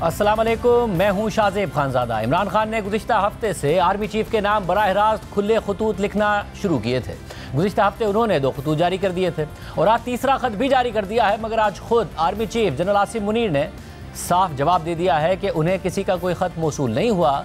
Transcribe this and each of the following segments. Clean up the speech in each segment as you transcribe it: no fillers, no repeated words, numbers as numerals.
अस्सलाम वालेकुम, मैं हूं शाज़ेब खानज़ादा। इमरान खान ने गुज़िश्ता हफ्ते से आर्मी चीफ के नाम बराह रास्त खुले खतूत लिखना शुरू किए थे। गुज़िश्ता हफ्ते उन्होंने 2 खतूत जारी कर दिए थे और आज तीसरा खत भी जारी कर दिया है, मगर आज खुद army chief general Asim Munir ने साफ जवाब दे दिया है कि उन्हें किसी का कोई ख़त मौसूल नहीं हुआ,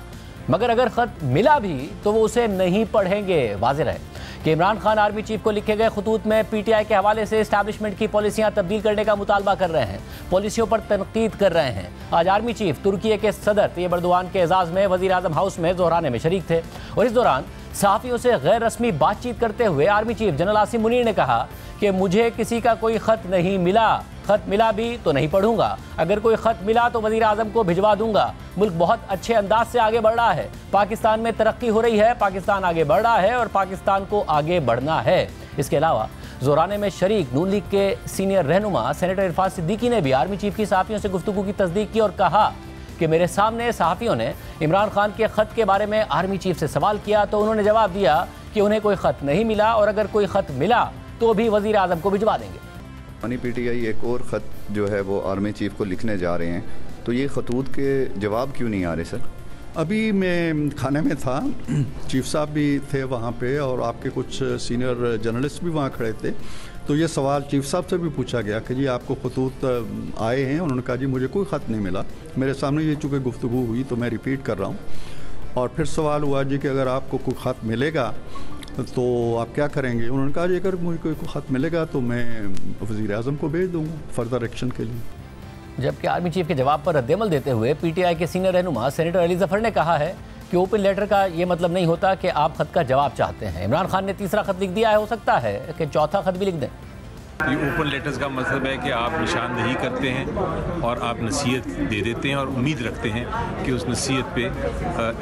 मगर अगर ख़त मिला भी तो वो उसे नहीं पढ़ेंगे। वाज़ेह रहे कि इमरान खान आर्मी चीफ को लिखे गए खतूत में पीटीआई के हवाले से इस्टेब्लिशमेंट की पॉलिसियां तब्दील करने का मुतालबा कर रहे हैं, पॉलिसियों पर तनकीद कर रहे हैं। आज आर्मी चीफ तुर्की के सदर तैयब एर्दोगान के एजाज़ में वज़ीर आज़म हाउस में ज़ोहराने में शरीक थे और इस दौरान सहाफ़ियों से गैर रस्मी बातचीत करते हुए army chief general Asim Munir ने कहा कि मुझे किसी का कोई ख़त नहीं मिला, ख़त मिला भी तो नहीं पढ़ूंगा, अगर कोई ख़त मिला तो वज़ीर आज़म को भिजवा दूंगा। मुल्क बहुत अच्छे अंदाज से आगे बढ़ रहा है, पाकिस्तान में तरक्की हो रही है, पाकिस्तान आगे बढ़ रहा है और पाकिस्तान को आगे बढ़ना है। इसके अलावा ज़ोराने में शरीक नून लीग के सीनियर रहनुमा सेनेटर इरफान सिद्दीकी ने भी आर्मी चीफ की सहाफ़ियों से गुफ्तगू की तस्दीक की और कहा कि मेरे सामने सहाफ़ियों ने इमरान खान के ख़त के बारे में आर्मी चीफ से सवाल किया तो उन्होंने जवाब दिया कि उन्हें कोई ख़त नहीं मिला और अगर कोई ख़त मिला तो भी वज़ीर आज़म को भिजवा देंगे। पीटीआई एक और ख़त जो है वो आर्मी चीफ को लिखने जा रहे हैं, तो ये खतूत के जवाब क्यों नहीं आ रहे सर? अभी मैं खाने में था, चीफ साहब भी थे वहाँ पे और आपके कुछ सीनियर जर्नलिस्ट भी वहाँ खड़े थे, तो ये सवाल चीफ साहब से भी पूछा गया कि जी आपको खतूत आए हैं? उन्होंने कहा जी मुझे कोई ख़त नहीं मिला। मेरे सामने ये चूँकि गुफ्तगू हुई तो मैं रिपीट कर रहा हूँ। और फिर सवाल हुआ जी कि अगर आपको कोई ख़त मिलेगा तो आप क्या करेंगे? उन्होंने कहा जी अगर मुझे कोई ख़त मिलेगा तो मैं वज़ीर आज़म को भेज दूँगा फर्दर एक्शन के लिए। जबकि आर्मी चीफ के जवाब पर रद्दअमल देते हुए पीटीआई के सीनियर रहनुमा सेनेटर अली ज़फ़र ने कहा है कि ओपन लेटर का ये मतलब नहीं होता कि आप ख़त का जवाब चाहते हैं। इमरान खान ने तीसरा ख़त लिख दिया है, हो सकता है कि चौथा ख़त भी लिख दें। ये ओपन लेटर्स का मतलब है कि आप निशानदही करते हैं और आप नसीहत दे देते हैं और उम्मीद रखते हैं कि उस नसीहत पे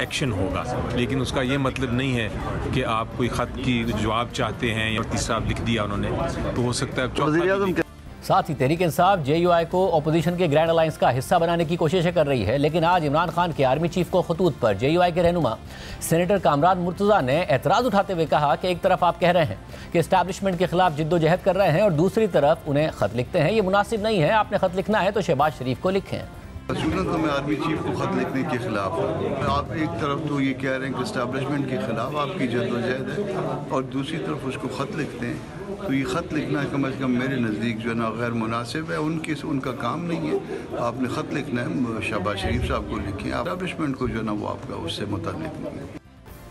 एक्शन होगा, लेकिन उसका ये मतलब नहीं है कि आप कोई ख़त की जवाब चाहते हैं या तीसरा लिख दिया उन्होंने तो हो सकता है। साथ ही तहरीक इंसाफ जेयूआई को अपोजिशन के ग्रैंड अलायंस का हिस्सा बनाने की कोशिशें कर रही है, लेकिन आज इमरान खान के आर्मी चीफ को खतूत पर जेयूआई के रहनुमा सेनेटर कामरान मुर्तज़ा ने एतराज़ उठाते हुए कहा कि एक तरफ आप कह रहे हैं कि इस्टेब्लिशमेंट के खिलाफ जिद्दोजहद कर रहे हैं और दूसरी तरफ उन्हें ख़त लिखते हैं। ये मुनासिब नहीं है, आपने ख़त लिखना है तो शहबाज शरीफ को लिखें। असूलन तो मैं आर्मी चीफ को ख़त लिखने के ख़िलाफ़ हूँ। आप एक तरफ तो ये कह रहे हैं कि इस्टेब्लिशमेंट के ख़िलाफ़ आपकी जद्दोजहद है और दूसरी तरफ उसको ख़त लिखते हैं, तो ये ख़त लिखना कम से कम मेरे नज़दीक जो है ना गैर मुनासिब है। उनका काम नहीं है, आपने ख़त लिखना है शहबाज शरीफ साहब को लिखें, इस्टेब्लिशमेंट को जो है ना वो आपका उससे मुताल्लिक़ नहीं है।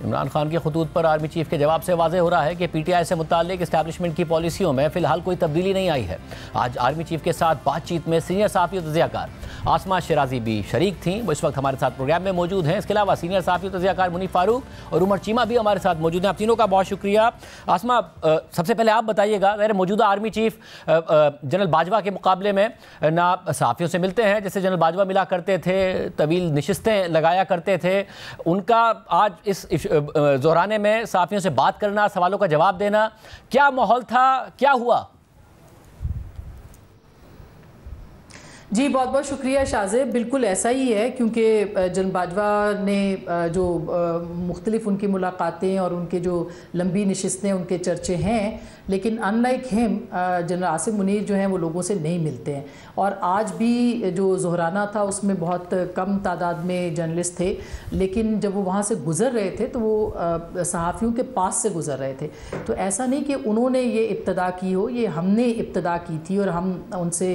इमरान खान के खतूत पर आर्मी चीफ के जवाब से वाज़ेह हो रहा है कि पीटीआई से मुताल्लिक इस्टेब्लिशमेंट की पॉलिसियों में फ़िलहाल कोई तब्दीली नहीं आई है। आज आर्मी चीफ के साथ बातचीत में सीनियर सहाफ़ी और तज़ियाकार आसमा शिराजी भी शरीक थीं, वो इस वक्त हमारे साथ प्रोग्राम में मौजूद हैं। इसके अलावा सीनियर सहाफ़ी और तज़ियाकार मुनीफ फारूक और उमर चीमा भी हमारे साथ मौजूद हैं। आप तीनों का बहुत शुक्रिया। आसमा, सबसे पहले आप बताइएगा, ज़ाहिर मौजूदा आर्मी चीफ जनरल बाजवा के मुकाबले में ना सहाफ़ियों से मिलते हैं जैसे जनरल बाजवा मिला करते थे, तवील नशिस्तें लगाया करते थे, उनका आज इस ज़ोहराने में सहाफ़ियों से बात करना, सवालों का जवाब देना, क्या माहौल था, क्या हुआ? जी बहुत बहुत शुक्रिया शाज़ेब। बिल्कुल ऐसा ही है, क्योंकि जनरल बाजवा ने जो मुख्तलिफ उनकी मुलाकातें और उनके जो लंबी नशिस्तें उनके चर्चे हैं, लेकिन unlike him general Asim Munir जो हैं वो लोगों से नहीं मिलते हैं। और आज भी जो ज़ोहराना था उसमें बहुत कम तादाद में जर्नलिस्ट थे, लेकिन जब वो वहाँ से गुज़र रहे थे तो वो सहाफ़ियों के पास से गुज़र रहे थे। तो ऐसा नहीं कि उन्होंने ये इब्तदा की हो, ये हमने इब्तदा की थी और हम उनसे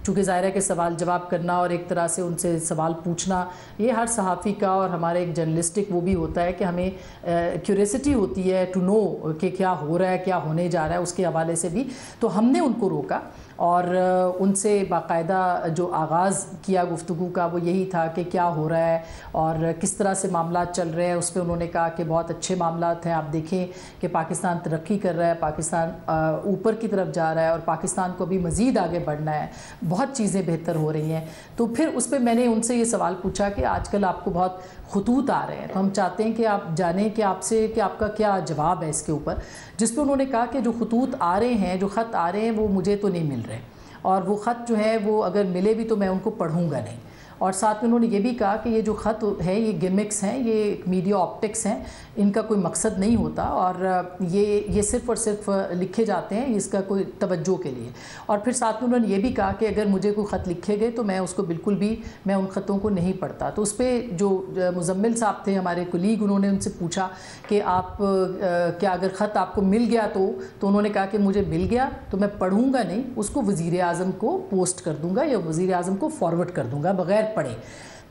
चूँकि ज़ाहिर है कि सवाल जवाब करना और एक तरह से उनसे सवाल पूछना ये हर सहाफ़ी का और हमारे एक जर्नलिस्टिक वो भी होता है कि हमें क्यूरियोसिटी होती है टू नो कि क्या हो रहा है, क्या होने जा रहा है, उसके हवाले से भी। तो हमने उनको रोका और उनसे बाकायदा जो आगाज़ किया गुफ्तगू का वो यही था कि क्या हो रहा है और किस तरह से मामला चल रहे हैं। उस पर उन्होंने कहा कि बहुत अच्छे मामला हैं, आप देखें कि पाकिस्तान तरक्की कर रहा है, पाकिस्तान ऊपर की तरफ जा रहा है और पाकिस्तान को भी मज़ीद आगे बढ़ना है, बहुत चीज़ें बेहतर हो रही हैं। तो फिर उस पर मैंने उनसे ये सवाल पूछा कि आजकल आपको बहुत खतूत आ रहे हैं, तो हम चाहते हैं कि आप जानें कि आपसे कि आपका क्या जवाब है इसके ऊपर। जिस पर उन्होंने कहा कि जो खतूत आ रहे हैं, जो ख़त आ रहे हैं वो मुझे तो नहीं मिल रहे और वो ख़त जो है वो अगर मिले भी तो मैं उनको पढ़ूँगा नहीं। और साथ में उन्होंने ये भी कहा कि ये जो ख़त है ये गिमिक्स हैं, ये मीडिया ऑप्टिक्स हैं, इनका कोई मकसद नहीं होता और ये सिर्फ़ और सिर्फ लिखे जाते हैं इसका कोई तवज्जो के लिए। और फिर साथ में उन्होंने ये भी कहा कि अगर मुझे कोई ख़त लिखे गए तो मैं उसको बिल्कुल भी, मैं उन ख़तों को नहीं पढ़ता। तो उस पर जो मुजम्मिल साहब थे हमारे कुलीग, उन्होंने उनसे पूछा कि आप क्या अगर ख़त आपको मिल गया तो उन्होंने कहा कि मुझे मिल गया तो मैं पढ़ूंगा नहीं, उसको वज़ीर आज़म को पोस्ट कर दूंगा या वज़ीर आज़म को फॉरवर्ड कर दूंगा बग़ैर पढ़े।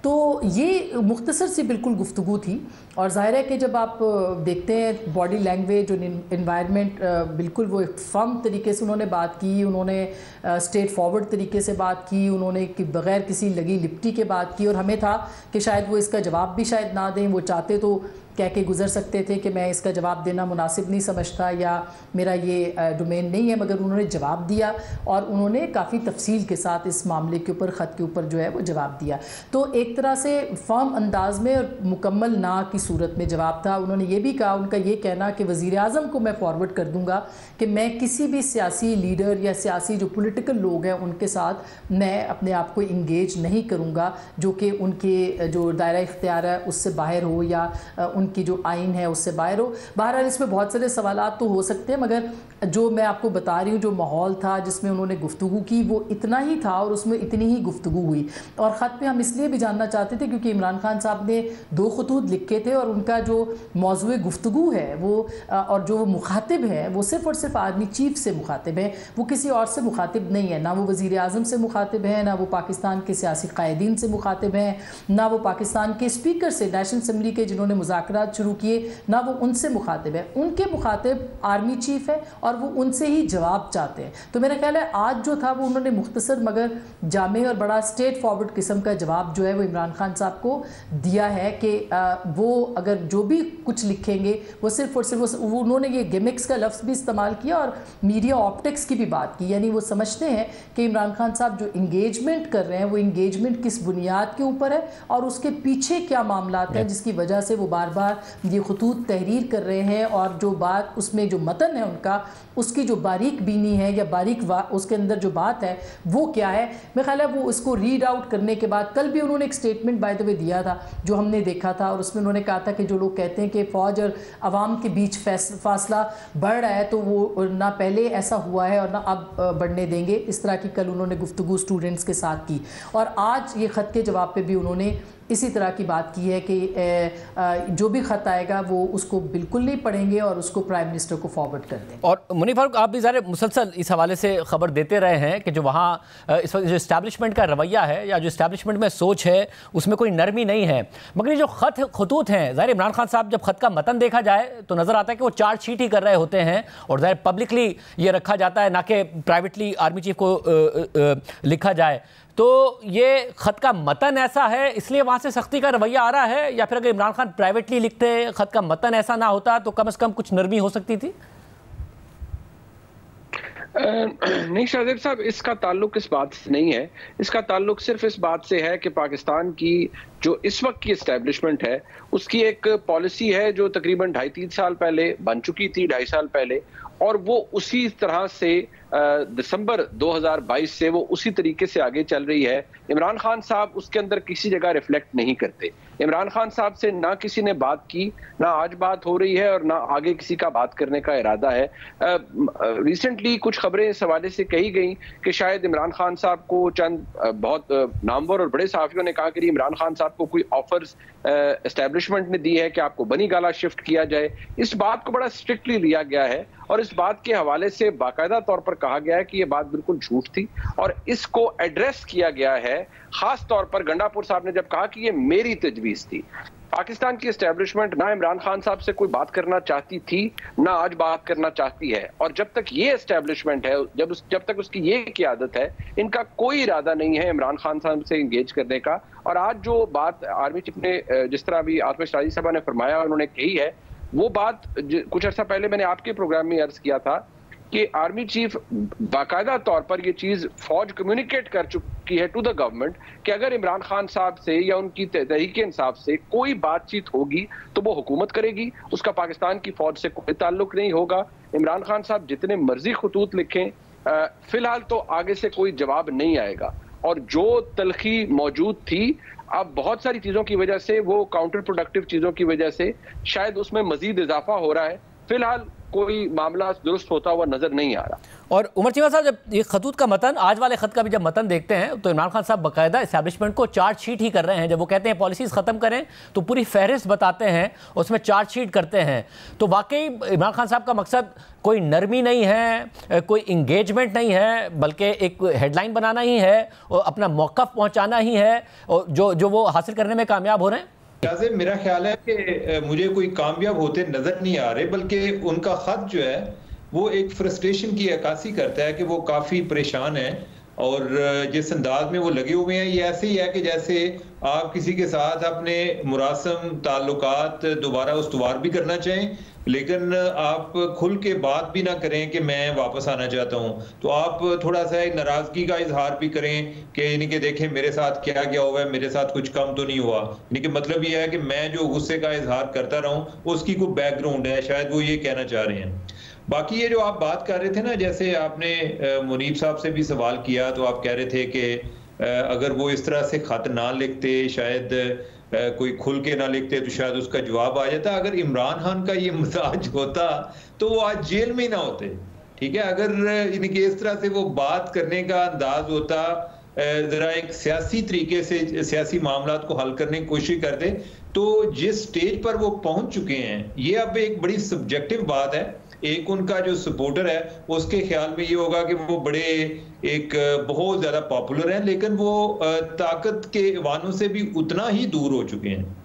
तो ये मुख्तसर सी बिल्कुल गुफ्तगू थी और ज़ाहिर है कि जब आप देखते हैं बॉडी लैंग्वेज और इन्वायरमेंट, बिल्कुल वो एक फर्म तरीके से उन्होंने बात की, उन्होंने स्ट्रेट फॉरवर्ड तरीके से बात की, उन्होंने कि बग़ैर किसी लगी लिपटी के बात की। और हमें था कि शायद वो इसका जवाब भी शायद ना दें, वो चाहते तो कह के गुजर सकते थे कि मैं इसका जवाब देना मुनासिब नहीं समझता या मेरा ये डोमेन नहीं है, मगर उन्होंने जवाब दिया और उन्होंने काफ़ी तफसील के साथ इस मामले के ऊपर, ख़त के ऊपर जो है वो जवाब दिया। तो एक तरह से फर्म अंदाज में और मुकम्मल ना की सूरत में जवाब था। उन्होंने ये भी कहा, उनका ये कहना कि वज़ीर आज़म को मैं फॉरवर्ड कर दूँगा कि मैं किसी भी सियासी लीडर या सियासी जो पॉलिटिकल लोग हैं उनके साथ मैं अपने आप को इंगेज नहीं करूँगा जो कि उनके जो दायरा इख्तियार है उससे बाहर हो या उनकी जो आइन है उससे बाहर हो। बहरहाल इसमें बहुत सारे सवालात तो हो सकते हैं, मगर जो मैं आपको बता रही हूँ जो माहौल था जिसमें उन्होंने गुफ्तगू की वो इतना ही था और उसमें इतनी ही गुफ्तगू हुई। और ख़त पे हम इसलिए भी जानना चाहते थे क्योंकि इमरान खान साहब ने 2 खतूत लिखे थे और उनका जो मौजूए गुफ्तगू है वो और जो मुखातिब है वो सिर्फ़ और सिर्फ आर्मी चीफ से मुखातिब है, वो किसी और से मुखातिब नहीं है। ना वो वज़ीर आज़म से मुखातिब है, ना वो पाकिस्तान के सियासी कायदीन से मुखातिब हैं, ना वो पाकिस्तान के स्पीकर से, नेशनल असम्बली के जिन्होंने मुज़ाकरात शुरू किए, ना वो उनसे मुखातिब है। उनके मुखातिब आर्मी चीफ है और वो उनसे ही जवाब चाहते हैं। तो मेरा ख्याल है आज जो था वो उन्होंने मुख्तसर मगर जामे और बड़ा स्ट्रेट फॉरवर्ड किस्म का जवाब जो है वो इमरान खान साहब को दिया है कि वो अगर जो भी कुछ लिखेंगे वो सिर्फ और सिर्फ उन्होंने ये गिमिक्स का लफ्ज़ भी इस्तेमाल किया और मीडिया ऑप्टिक्स की भी बात की। यानी वो समझते हैं कि इमरान खान साहब जो इंगेजमेंट कर रहे हैं वो इंगेजमेंट किस बुनियाद के ऊपर है और उसके पीछे क्या मामलात हैं जिसकी वजह से वो बार बार ये खतूत तहरीर कर रहे हैं और जो बात उसमें जो मतन है उनका, उसकी जो बारीक बीनी है या उसके अंदर जो बात है वो क्या है। मेरा ख्याल है वो उसको रीड आउट करने के बाद कल भी उन्होंने एक स्टेटमेंट बाय द वे दिया था जो हमने देखा था और उसमें उन्होंने कहा था कि जो लोग कहते हैं कि फ़ौज और आवाम के बीच फासला बढ़ रहा है तो वो ना पहले ऐसा हुआ है और ना अब बढ़ने देंगे। इस तरह की कल उन्होंने गुफ्तगू स्टूडेंट्स के साथ की और आज ये ख़त के जवाब पे भी उन्होंने इसी तरह की बात की है कि जो भी ख़त आएगा वो उसको बिल्कुल नहीं पढ़ेंगे और उसको प्राइम मिनिस्टर को फॉरवर्ड कर दें। और मुनीर फारूक, आप भी ज़रा मुसलसल इस हवाले से ख़बर देते रहे हैं कि जो वहाँ इस वक्त जो इस्टेब्लिशमेंट का रवैया है या जो इस्टेब्लिशमेंट में सोच है उसमें कोई नरमी नहीं है, मगर ये जो खतूत हैं, ज़ाहिर इमरान खान साहब जब ख़त का मतन देखा जाए तो नज़र आता है कि वो चार्जशीट ही कर रहे होते हैं और ज़ाहिर पब्लिकली ये रखा जाता है ना कि प्राइवेटली आर्मी चीफ को लिखा जाए। तो ये ख़त का मतन ऐसा है इसलिए वहाँ से सख्ती का रवैया आ रहा है या फिर अगर इमरान खान प्राइवेटली लिखते ख़त का मतन ऐसा ना होता तो कम से कम कुछ नरमी हो सकती थी? नहीं शाहजेब साहब, इसका ताल्लुक इस बात से नहीं है। इसका ताल्लुक सिर्फ इस बात से है कि पाकिस्तान की जो इस वक्त की एस्टेब्लिशमेंट है उसकी एक पॉलिसी है जो तकरीबन 2.5-3 साल पहले बन चुकी थी, 2.5 साल पहले, और वो उसी तरह से दिसंबर 2022 से वो उसी तरीके से आगे चल रही है। इमरान खान साहब उसके अंदर किसी जगह रिफ्लेक्ट नहीं करते। इमरान खान साहब से ना किसी ने बात की, ना आज बात हो रही है और ना आगे किसी का बात करने का इरादा है। रिसेंटली कुछ खबरें इस हवाले से कही गई कि शायद इमरान खान साहब को चंद बहुत नामवर और बड़े सहाफ़ियों ने कहा कि इमरान खान साहब को कोई ऑफर्स एस्टेब्लिशमेंट ने दी है कि आपको बनी गाला शिफ्ट किया जाए। इस बात को बड़ा स्ट्रिक्टली लिया गया है और इस बात के हवाले से बाकायदा तौर पर कहा गया है कि यह बात बिल्कुल झूठ थी और इसको एड्रेस किया गया है। खास तौर पर गंडापुर साहब ने जब कहा कि ये मेरी तजवीज़ थी। पाकिस्तान की एस्टेब्लिशमेंट ना इमरान खान साहब से कोई बात करना चाहती थी, ना आज बात करना चाहती है, और जब तक ये एस्टेब्लिशमेंट है, जब तक उसकी ये क़ियादत है, इनका कोई इरादा नहीं है इमरान खान साहब से इंगेज करने का। और आज जो बात आर्मी चीफ ने जिस तरह अभी आतिश राजी साहब ने फरमाया, उन्होंने कही है, वो बात कुछ अर्सा पहले मैंने आपके प्रोग्राम में अर्ज किया था कि आर्मी चीफ बाकायदा तौर पर ये चीज फौज कम्युनिकेट कर चुकी है टू द गवर्नमेंट कि अगर इमरान खान साहब से या उनकी तहरीक इंसाफ से कोई बातचीत होगी तो वो हुकूमत करेगी, उसका पाकिस्तान की फौज से कोई ताल्लुक नहीं होगा। इमरान खान साहब जितने मर्जी खतूत लिखें, फिलहाल तो आगे से कोई जवाब नहीं आएगा। और जो तलखी मौजूद थी अब बहुत सारी चीजों की वजह से, वो काउंटर प्रोडक्टिव चीजों की वजह से शायद उसमें मजीद इजाफा हो रहा है। फिलहाल कोई मामला दुरुस्त होता हुआ नजर नहीं आ रहा। और उमर चीमा साहब, जब ये खतूत का मतन, आज वाले खत का भी जब मतन देखते हैं तो इमरान खान साहब बाकायदा इस्टेब्लिशमेंट को चार्जशीट ही कर रहे हैं। जब वो कहते हैं पॉलिसीज ख़त्म करें तो पूरी फहरिस्त बताते हैं, उसमें चार्जशीट करते हैं। तो वाकई इमरान खान साहब का मकसद कोई नरमी नहीं है, कोई इंगेजमेंट नहीं है, बल्कि एक हेडलाइन बनाना ही है और अपना मौक़िफ़ पहुँचाना ही है, और जो वो हासिल करने में कामयाब हो रहे हैं। मेरा ख्याल है कि मुझे कोई कामयाब होते नजर नहीं आ रहे, बल्कि उनका खत जो है वो एक फ्रस्ट्रेशन की अक्कासी करता है कि वो काफ़ी परेशान है और जिस अंदाज में वो लगे हुए हैं ये ऐसे ही है कि जैसे आप किसी के साथ अपने मुरासम ताल्लुकात दोबारा उस्तवार भी करना चाहें, लेकिन आप खुल के बात भी ना करें कि मैं वापस आना चाहता हूं, तो आप थोड़ा सा नाराजगी का इजहार भी करें कि यानी कि देखें मेरे साथ क्या क्या हुआ है, मेरे साथ कुछ कम तो नहीं हुआ। यानी कि मतलब ये है कि मैं जो गुस्से का इजहार करता रहूं उसकी कोई बैकग्राउंड है, शायद वो ये कहना चाह रहे हैं। बाकी ये जो आप बात कर रहे थे ना, जैसे आपने मुनीब साहब से भी सवाल किया तो आप कह रहे थे कि अगर वो इस तरह से खत ना लिखते, शायद कोई खुल के ना लिखते तो शायद उसका जवाब आ जाता। अगर इमरान खान का ये मिजाज होता तो वो आज जेल में ना होते, ठीक है। अगर इनके इस तरह से वो बात करने का अंदाज होता, जरा एक सियासी तरीके से सियासी मामलात को हल करने की कोशिश करते, तो जिस स्टेज पर वो पहुंच चुके हैं ये अब एक बड़ी सब्जेक्टिव बात है। एक उनका जो सपोर्टर है उसके ख्याल में ये होगा कि वो बड़े एक बहुत ज्यादा पॉपुलर हैं, लेकिन वो ताकत के वानों से भी उतना ही दूर हो चुके हैं।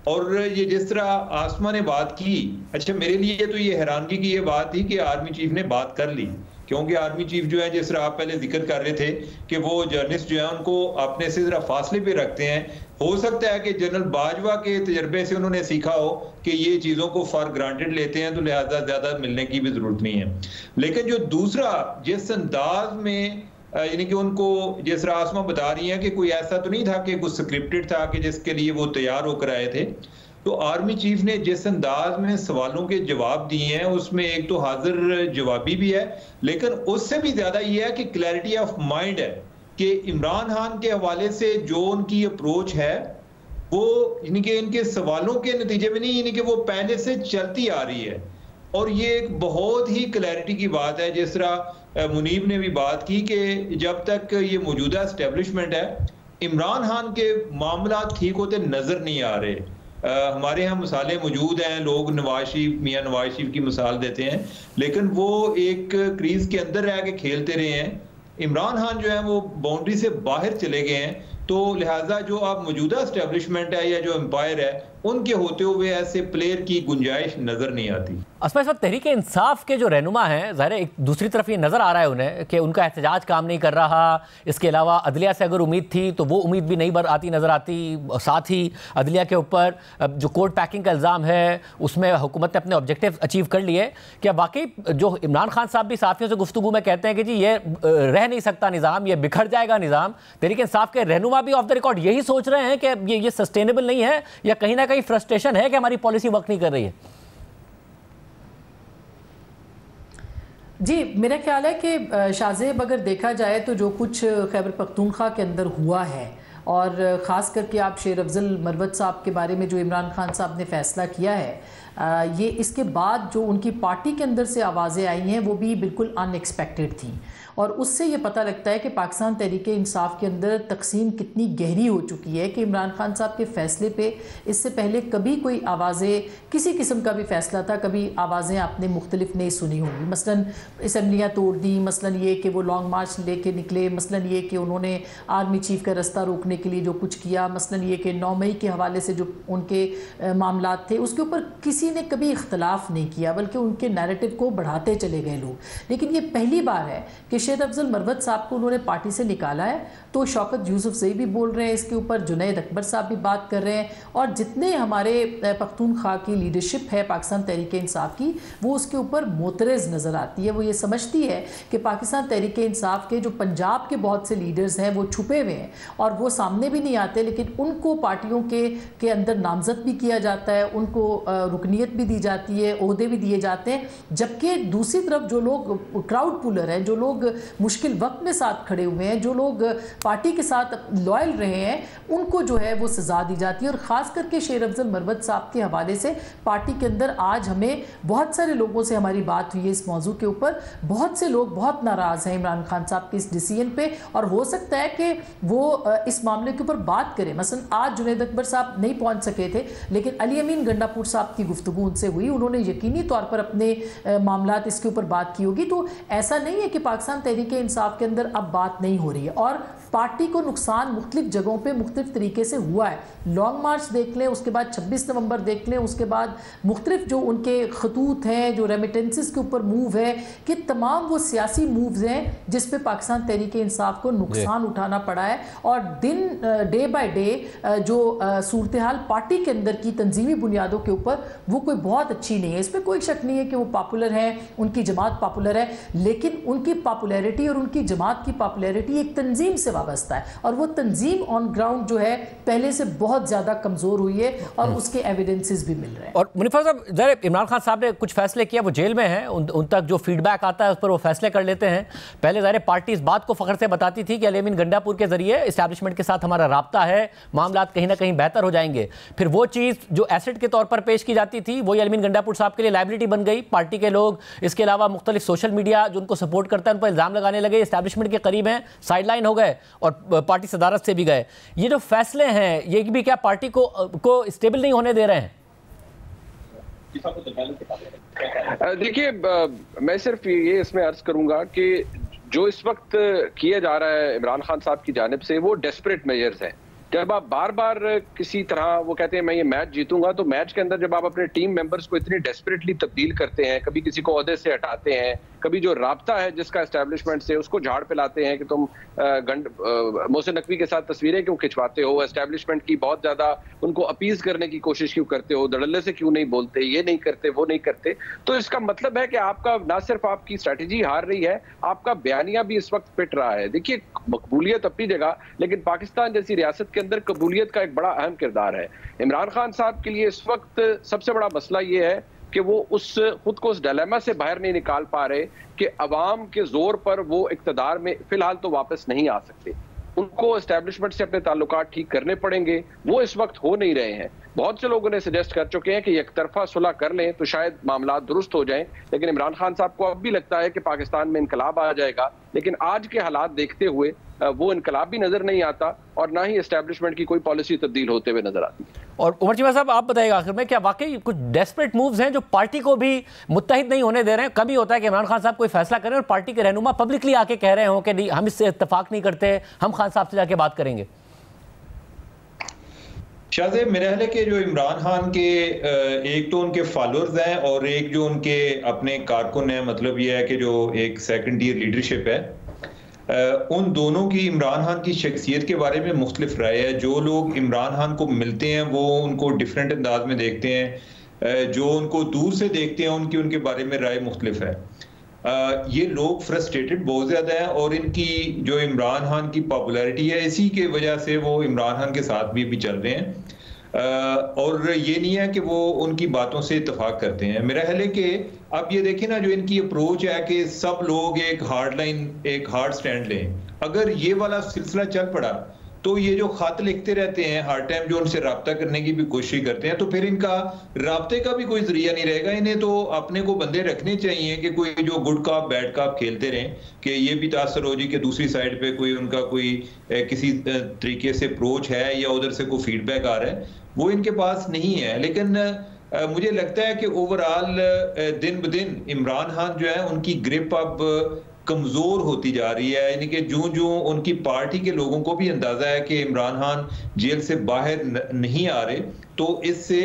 और ये जिस तरह आसमा ने बात की, अच्छा मेरे लिए तो ये हैरानगी की ये बात थी कि आर्मी चीफ ने बात कर ली, क्योंकि आर्मी चीफ जो है, जिस तरह आप पहले जिक्र कर रहे थे कि वो जर्नलिस्ट जो है उनको अपने से जरा फासले पे रखते हैं। हो सकता है कि जनरल बाजवा के तजर्बे से उन्होंने सीखा हो कि ये चीजों को फॉर ग्रांटेड लेते हैं, तो लिहाजा ज्यादा मिलने की भी जरूरत नहीं है। लेकिन जो दूसरा जिस अंदाज में यानी कि उनको जिस तरह आसमा बता रही है कि कोई ऐसा तो नहीं था कि कुछ स्क्रिप्टेड था कि जिसके लिए वो तैयार होकर आए थे, तो आर्मी चीफ ने जिस अंदाज में सवालों के जवाब दिए हैं उसमें एक तो हाजिर जवाबी भी है, लेकिन उससे भी ज्यादा ये है कि क्लैरिटी ऑफ माइंड है कि इमरान खान के हवाले से जो उनकी अप्रोच है वो यानी कि इनके सवालों के नतीजे में नहीं, यानी कि वो पहले से चलती आ रही है। और ये एक बहुत ही क्लैरिटी की बात है, जिस तरह मुनीब ने भी बात की कि जब तक ये मौजूदा एस्टेब्लिशमेंट है, इमरान खान के मामला ठीक होते नजर नहीं आ रहे। हमारे यहाँ मिसालें मौजूद हैं, लोग नवाज शरीफ, मियाँ नवाज शरीफ की मिसाल देते हैं, लेकिन वो एक क्रीज के अंदर रह के खेलते रहे हैं। इमरान खान जो है वो बाउंड्री से बाहर चले गए हैं, तो लिहाजा जो आप मौजूदा एस्टेब्लिशमेंट है या जो एम्पायर है उनके होते हुए ऐसे प्लेयर की गुंजाइश नजर नहीं आती। असमा, इस वक्त तहरीक इंसाफ के जो रहनुमा हैं, ज़ाहिर एक दूसरी तरफ ये नज़र आ रहा है उन्हें कि उनका एहतजाज काम नहीं कर रहा। इसके अलावा अदलिया से अगर उम्मीद थी तो वो उम्मीद भी नहीं आती नज़र आती। साथ ही अदलिया के ऊपर जो कोर्ट पैकिंग का इल्ज़ाम है उसमें हुकूमत ने अपने ऑब्जेक्टिव अचीव कर लिए। क्या वाकई जो इमरान खान साहब भी साथियों से गुफ्तगू में कहते हैं कि जी ये रह नहीं सकता निज़ाम, ये बिखर जाएगा निज़ाम, तहरीक इंसाफ के रहनुमा भी ऑफ द रिकॉर्ड यही सोच रहे हैं कि ये सस्टेनेबल नहीं है, या कहीं ना कहीं फ्रस्ट्रेशन है कि हमारी पॉलिसी वर्क नहीं कर रही है? जी, मेरा ख्याल है कि शाहजेब अगर देखा जाए तो जो कुछ खैबर पख्तूनख्वा के अंदर हुआ है, और ख़ास करके आप शेर अफजल मरवत साहब के बारे में जो इमरान खान साहब ने फ़ैसला किया है, ये इसके बाद जो उनकी पार्टी के अंदर से आवाज़ें आई हैं वो भी बिल्कुल अनएक्सपेक्टेड थी। और उससे ये पता लगता है कि पाकिस्तान तहरीक इंसाफ के अंदर तकसीम कितनी गहरी हो चुकी है कि इमरान खान साहब के फ़ैसले पे इससे पहले कभी कोई आवाज़ें, किसी किस्म का भी फ़ैसला था, कभी आवाज़ें आपने मुख्तलिफ नहीं सुनी होंगी। मसलन असम्बलियाँ तोड़ दी, मसलन ये कि वो लॉन्ग मार्च लेके निकले, मसलन ये कि उन्होंने आर्मी चीफ का रास्ता रोकने के लिए जो कुछ किया, मसलन ये कि 9 मई के हवाले से जो उनके मामलात थे उसके ऊपर किसी ने कभी इख्तलाफ नहीं किया, बल्कि उनके नैरेटिव को बढ़ाते चले गए लोग। लेकिन ये पहली बार है कि शेर अफजल मरवत साहब को उन्होंने पार्टी से निकाला है, तो शौकत यूसुफजई भी बोल रहे हैं इसके ऊपर, जुनैद अकबर साहब भी बात कर रहे हैं, और जितने हमारे पख्तूनख्वा की लीडरशिप है पाकिस्तान तहरीक इंसाफ की, वो उसके ऊपर मोतरज़ नज़र आती है। वो ये समझती है कि पाकिस्तान तहरीक इंसाफ के जो पंजाब के बहुत से लीडर्स हैं वो छुपे हुए हैं, और वो सामने भी नहीं आते, लेकिन उनको पार्टियों के अंदर नामजद भी किया जाता है, उनको रुकनीत भी दी जाती है, ओहदे भी दिए जाते हैं। जबकि दूसरी तरफ जो लोग क्राउड पुलर हैं, जो लोग मुश्किल वक्त में साथ खड़े हुए हैं, जो लोग पार्टी के साथ लॉयल रहे हैं, उनको जो है वो सज़ा दी जाती है। और ख़ास करके शेर अफजल मरवत साहब के हवाले से पार्टी के अंदर आज हमें बहुत सारे लोगों से हमारी बात हुई है इस मौजू के ऊपर। बहुत से लोग बहुत नाराज़ हैं इमरान खान साहब के इस डिसीजन पे, और हो सकता है कि वो इस मामले के ऊपर बात करें। मसलन आज जुनैद अकबर साहब नहीं पहुंच सके थे, लेकिन अली अमीन गंडापुर साहब की गुफ्तगू उनसे हुई, उन्होंने यकीनी तौर पर अपने मामलात इसके ऊपर बात की होगी। तो ऐसा नहीं है कि पाकिस्तान तहरीक इंसाफ के अंदर अब बात नहीं हो रही है, और पार्टी को नुकसान मुख्तलिफ जगहों पे मुख्तलिफ तरीके से हुआ है। लॉन्ग मार्च देख लें, उसके बाद 26 नवंबर देख लें, उसके बाद मुख्तलिफ जो उनके खतूत हैं, जो रेमिटेंसेस के ऊपर मूव है, कि तमाम वो सियासी मूव्स हैं जिस पे पाकिस्तान तहरीक इंसाफ को नुकसान उठाना पड़ा है। और दिन डे बाय डे जो सूरत हाल पार्टी के अंदर की तंजीमी बुनियादों के ऊपर वो कोई बहुत अच्छी नहीं है। इस पर कोई शक नहीं है कि वो पॉपुलर हैं, उनकी जमात पॉपुलर है, लेकिन उनकी पॉपुलैरिटी और उनकी जमात की पॉपुलैरिटी एक तंजीम से वाबस्ता है, और वो तंजीम ऑन ग्राउंड जो है पहले से बहुत ज़्यादा कमज़ोर हुई है, और उसके एविडेंसेस भी मिल रहे हैं। और मुनीफा साहब, ज़रा इमरान खान साहब ने कुछ फैसले किया, वो जेल में हैं, उन तक जो फीडबैक आता है उस पर वो फैसले कर लेते हैं। पहले ज़ाहिर पार्टी इस बात को फ़ख्र से बताती थी कि अली अमीन गंडापुर के ज़रिए इस्टेब्लिशमेंट के साथ हमारा राब्ता है, मामला कहीं ना कहीं बेहतर हो जाएंगे। फिर वो चीज़ जो एसेट के तौर पर पेश की जाती थी, वही अली अमीन गंडापुर साहब के लिए लाइबिलिटी बन गई। पार्टी के लोग, इसके अलावा मुख्तलिफ सोशल मीडिया जो उनको सपोर्ट करता है, उन पर इल्ज़ाम लगाने लगे, इस्टेब्लिशमेंट के करीब हैं, साइडलाइन हो गए और पार्टी सदारत से भी गए। ये जो फैसले हैं, ये भी क्या पार्टी को स्टेबल नहीं होने दे रहे हैं? देखिए, मैं सिर्फ ये इसमें अर्ज करूंगा कि जो इस वक्त किया जा रहा है इमरान खान साहब की जानिब से, वो डेस्परेट मेजर्स हैं। जब आप बार बार किसी तरह, वो कहते हैं मैं ये मैच जीतूंगा, तो मैच के अंदर जब आप अपने टीम मेंबर्स को इतनी डेस्परेटली तब्दील करते हैं, कभी किसी को ओहदे से हटाते हैं, कभी जो राब्ता है जिसका एस्टेब्लिशमेंट से, उसको झाड़ पे लाते हैं कि तुम मोहसिन नकवी के साथ तस्वीरें क्यों खिंचवाते हो, एस्टेब्लिशमेंट की बहुत ज्यादा उनको अपीज करने की कोशिश क्यों करते हो, धड़ल्ले से क्यों नहीं बोलते, ये नहीं करते, वो नहीं करते। तो इसका मतलब है कि आपका ना सिर्फ आपकी स्ट्रैटेजी हार रही है, आपका बयानिया भी इस वक्त पिट रहा है। देखिए, मकबूलियत अपनी जगह, लेकिन पाकिस्तान जैसी रियासत के अंदर कबूलियत का एक बड़ा अहम किरदार है। इमरान खान साहब के लिए इस वक्त सबसे बड़ा मसला ये है कि वो खुद को उस डिलेमा से बाहर नहीं निकाल पा रहे कि अवाम के जोर पर वो इक्तदार में फिलहाल तो वापस नहीं आ सकते। उनको एस्टेब्लिशमेंट से अपने ताल्लुकात ठीक करने पड़ेंगे, वो इस वक्त हो नहीं रहे हैं। बहुत से लोगों ने सजेस्ट कर चुके हैं कि एक तरफा सुलह कर लें तो शायद मामला दुरुस्त हो जाएं, लेकिन इमरान खान साहब को अब भी लगता है कि पाकिस्तान में इनकलाब आ जाएगा। लेकिन आज के हालात देखते हुए वो इनकलाब भी नजर नहीं आता, और ना ही एस्टेब्लिशमेंट की कोई पॉलिसी तब्दील होते हुए नजर आती है। और उमर चीमा साहब, आप बताइएगा आखिर में, क्या वाकई कुछ डेस्परेट मूव्स हैं जो पार्टी को भी मुत्तहिद नहीं होने दे रहे हैं? कभी होता है कि इमरान खान साहब कोई फैसला करें और पार्टी के रहनुमा पब्लिकली आके कह रहे हो कि नहीं, हम इससे इत्तेफाक नहीं करते, हम खान साहब से जाके बात करेंगे। शाहज़ेब, मेरा ख्याल है कि जो इमरान खान के एक तो उनके फॉलोअर्स हैं और एक जो उनके अपने कारकुन हैं, मतलब ये है कि जो एक सेकंड ईयर लीडरशिप है, उन दोनों की इमरान खान की शख्सियत के बारे में मुख्तलिफ राय है। जो लोग इमरान खान को मिलते हैं वो उनको डिफरेंट अंदाज में देखते हैं, जो उनको दूर से देखते हैं उनकी उनके बारे में राय मुख्तलिफ है। ये लोग फ्रस्ट्रेटेड बहुत ज़्यादा है, और इनकी जो इमरान खान की पॉपुलैरिटी है, इसी के वजह से वो इमरान खान के साथ भी चल रहे हैं। और ये नहीं है कि वो उनकी बातों से इत्तेफाक करते हैं। मेरा ख्याल है कि अब ये देखें ना, जो इनकी अप्रोच है कि सब लोग एक हार्ड लाइन, एक हार्ड स्टैंड लें, अगर ये वाला सिलसिला चल पड़ा तो ये जो खत लिखते रहते हैं हर टाइम, जो उनसे राब्ता करने की भी कोशिश करते हैं, तो फिर इनका राब्ते का भी कोई जरिया नहीं रहेगा। इन्हें तो अपने को बंदे रखने चाहिए कि कोई जो गुड कॉप बैड कॉप खेलते रहें, कि ये भी तासर हो जी कि दूसरी साइड पे कोई उनका कोई किसी तरीके से अप्रोच है या उधर से कोई फीडबैक आ रहा है, वो इनके पास नहीं है। लेकिन मुझे लगता है कि ओवरऑल दिन ब दिन इमरान खान जो है उनकी ग्रिप अब कमजोर होती जा रही है। यानी कि जो उनकी पार्टी के लोगों को भी अंदाजा है कि इमरान खान जेल से बाहर नहीं आ रहे, तो इससे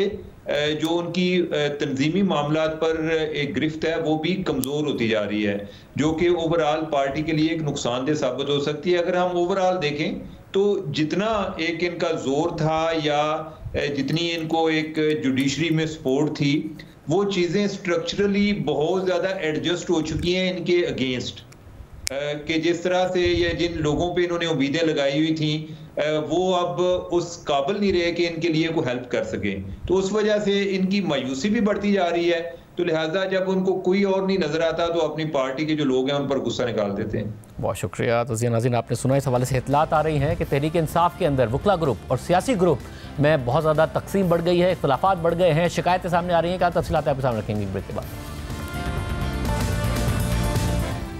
जो उनकी तंजीमी मामलात पर एक गिरफ्त है वो भी कमजोर होती जा रही है, जो कि ओवरऑल पार्टी के लिए एक नुकसानदेह साबित हो सकती है। अगर हम ओवरऑल देखें तो जितना एक इनका जोर था या जितनी इनको एक जुडिशरी में सपोर्ट थी, वो चीजें स्ट्रक्चरली बहुत ज्यादा एडजस्ट हो चुकी हैं इनके अगेंस्ट, कि जिस तरह से ये जिन लोगों पे इन्होंने उम्मीदें लगाई हुई थी वो अब उस काबिल नहीं रहे कि इनके लिए कोई हेल्प कर सके। तो उस वजह से इनकी मायूसी भी बढ़ती जा रही है। तो लिहाजा जब उनको कोई और नहीं नजर आता तो अपनी पार्टी के जो लोग हैं उन पर गुस्सा निकाल देते हैं। बहुत शुक्रिया। तो नाज़रीन, आपने सुना, इस हवाले से इत्तलात आ रही हैं कि तहरीक इंसाफ के अंदर वकला ग्रुप और सियासी ग्रुप में बहुत ज़्यादा तकसीम बढ़ गई है, इख्तलाफात बढ़ गए हैं, शिकायतें सामने आ रही हैं। क्या तफसीलात आपके सामने रखेंगे ब्रेक के बाद।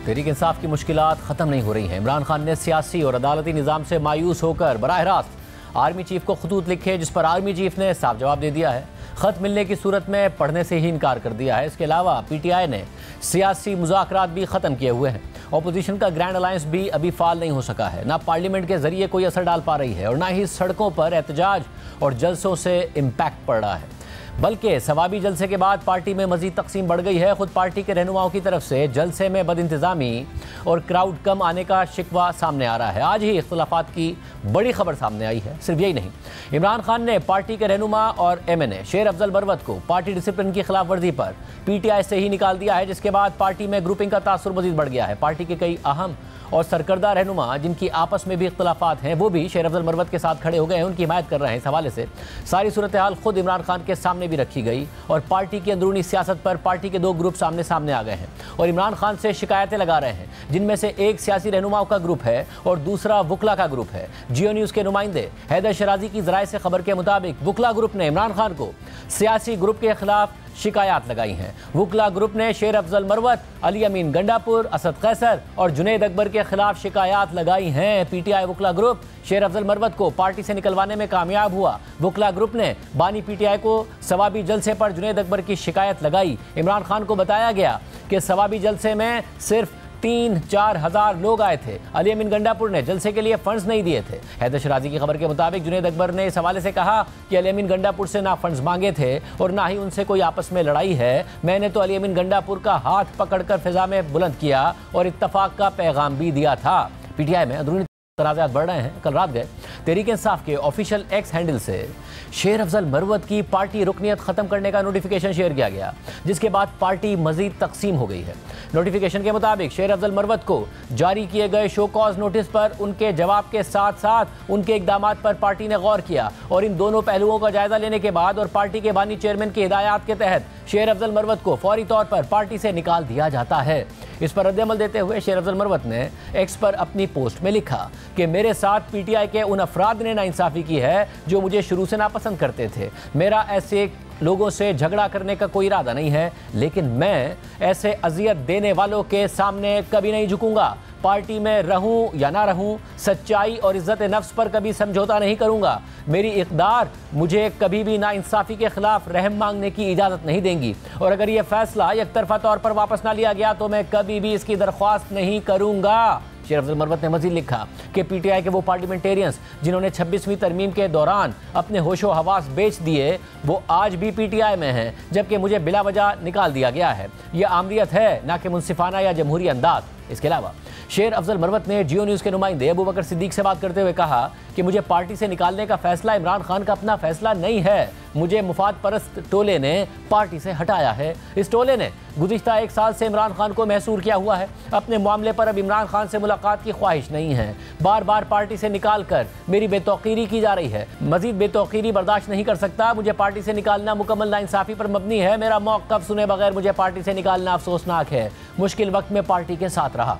तहरीक इंसाफ की मुश्किलात ख़त्म नहीं हो रही हैं। इमरान खान ने सियासी और अदालती निज़ाम से मायूस होकर बराह रास्त आर्मी चीफ को खतूत लिखे, जिस पर आर्मी चीफ ने साफ जवाब दे दिया है। ख़त मिलने की सूरत में पढ़ने से ही इनकार कर दिया है। इसके अलावा PTI ने सियासी मुज़ाकरात भी ख़त्म किए हुए हैं। अपोजिशन का ग्रैंड अलायंस भी अभी फाल नहीं हो सका है, ना पार्लियामेंट के ज़रिए कोई असर डाल पा रही है और ना ही सड़कों पर एहतजाज और जलसों से इम्पैक्ट पड़ रहा है। बल्कि सवाबी जलसे के बाद पार्टी में मजीद तकसीम बढ़ गई है। खुद पार्टी के रहनुमाओं की तरफ से जलसे में बदइंतज़ामी और क्राउड कम आने का शिकवा सामने आ रहा है। आज ही इख्तलाफात की बड़ी खबर सामने आई है। सिर्फ यही नहीं, इमरान खान ने पार्टी के रहनुमा और MNA शेर अफजल मरवत को पार्टी डिसिप्लिन की खिलाफ वर्जी पर PTI से ही निकाल दिया है, जिसके बाद पार्टी में ग्रुपिंग का तासुर मजीद बढ़ गया है। पार्टी के कई अहम और सरकर्दा रहनुमा जिनकी आपस में भी इख्तलाफात हैं, वो भी शेर अफजल मरवत के साथ खड़े हो गए हैं, उनकी हिमायत कर रहे हैं। इस हवाले से सारी सूरत हाल खुद इमरान खान के सामने भी रखी गई और पार्टी की अंदरूनी सियासत पर पार्टी के दो ग्रुप सामने आ गए हैं और इमरान खान से शिकायतें लगा रहे हैं, जिनमें से एक सियासी रहनुमाओं का ग्रुप है और दूसरा वकला का ग्रुप है। जियो न्यूज़ के नुमाइंदे हैदर शराजी की ज़राए से खबर के मुताबिक वकला ग्रुप ने इमरान खान को सियासी ग्रुप के खिलाफ शिकायत लगाई हैं। वकला ग्रुप ने शेर अफजल मरवत, अली अमीन गंडापुर, असद कैसर और जुनैद अकबर के खिलाफ शिकायत लगाई हैं। PTI वकला ग्रुप शेर अफजल मरवत को पार्टी से निकलवाने में कामयाब हुआ। वकला ग्रुप ने बानी PTI को सवाबी जलसे पर जुनैद अकबर की शिकायत लगाई। इमरान खान को बताया गया कि सवाबी जलसे में सिर्फ 3-4 हज़ार लोग आए थे। अली अमीन गंडापुर ने जलसे के लिए फंड्स नहीं दिए थे। हैदर शराजी की खबर के मुताबिक जुनैद अकबर ने इस हवाले से कहा कि अली अमीन गंडापुर से ना फंड्स मांगे थे और ना ही उनसे कोई आपस में लड़ाई है। मैंने तो अली अमीन गंडापुर का हाथ पकड़कर फिजा में बुलंद किया और इत्तफाक का पैगाम भी दिया था। PTI में अंदरूनी तनाज़ात बढ़ रहे हैं। कल रात गए तहरीक इंसाफ के ऑफिशियल X हैंडल से शेर अफजल मरवत की पार्टी रुकनियत ख़त्म करने का नोटिफिकेशन शेयर किया गया, जिसके बाद पार्टी मजीद तकसीम हो गई है। नोटिफिकेशन के मुताबिक शेर अफजल मरवत को जारी किए गए शो कॉज नोटिस पर उनके जवाब के साथ साथ उनके इकदामात पर पार्टी ने गौर किया और इन दोनों पहलुओं का जायजा लेने के बाद और पार्टी के बानी चेयरमैन की हिदायत के तहत शेर अफजल मरवत को फौरी तौर पर पार्टी से निकाल दिया जाता है। इस पर रद्द-ए-अमल देते हुए शेर अफजल मरवत ने X पर अपनी पोस्ट में लिखा कि मेरे साथ PTI के उन अफराद ने नाइंसाफ़ी की है जो मुझे शुरू से नापसंद करते थे। मेरा ऐसे लोगों से झगड़ा करने का कोई इरादा नहीं है, लेकिन मैं ऐसे अजियत देने वालों के सामने कभी नहीं झुकूंगा। पार्टी में रहूं या ना रहूं, सच्चाई और इज्जत नफ्स पर कभी समझौता नहीं करूंगा। मेरी इक़दार मुझे कभी भी नाइंसाफ़ी के खिलाफ रहम मांगने की इजाज़त नहीं देंगी और अगर यह फैसला एकतरफा तौर पर वापस ना लिया गया तो मैं कभी भी इसकी दरख्वास्त नहीं करूंगा। शेर अफजल मरवत ने मज़ीद लिखा कि PTI के वो पार्लियामेंटेरियंस जिन्होंने 26वीं तरमीम के दौरान अपने होशो हवास बेच दिए, वो आज भी PTI में हैं, जबकि मुझे बिला वजह निकाल दिया गया है। यह आमरीत है, ना कि मुनसिफाना या जमहूरी अंदाज। इसके अलावा शेर अफजल मरवत ने जियो न्यूज़ के नुमाइंदे अबू बकर सिद्दीक से बात करते हुए कहा कि मुझे पार्टी से निकालने का फैसला इमरान खान का अपना फैसला नहीं है, मुझे मुफाद परस्त टोले ने पार्टी से हटाया है। इस टोले ने गुज़िश्ता 1 साल से इमरान खान को महसूर किया हुआ है। अपने मामले पर अब इमरान खान से मुलाकात की ख्वाहिश नहीं है। बार बार पार्टी से निकाल कर मेरी बेतौकीरी की जा रही है। मजीद बेतौकीरी बर्दाश्त नहीं कर सकता। मुझे पार्टी से निकालना मुकम्मल नाइंसाफ़ी पर मबनी है। मेरा मौक़िफ़ सुने बगैर मुझे पार्टी से निकालना अफसोसनाक है। मुश्किल वक्त में पार्टी के साथ रहा।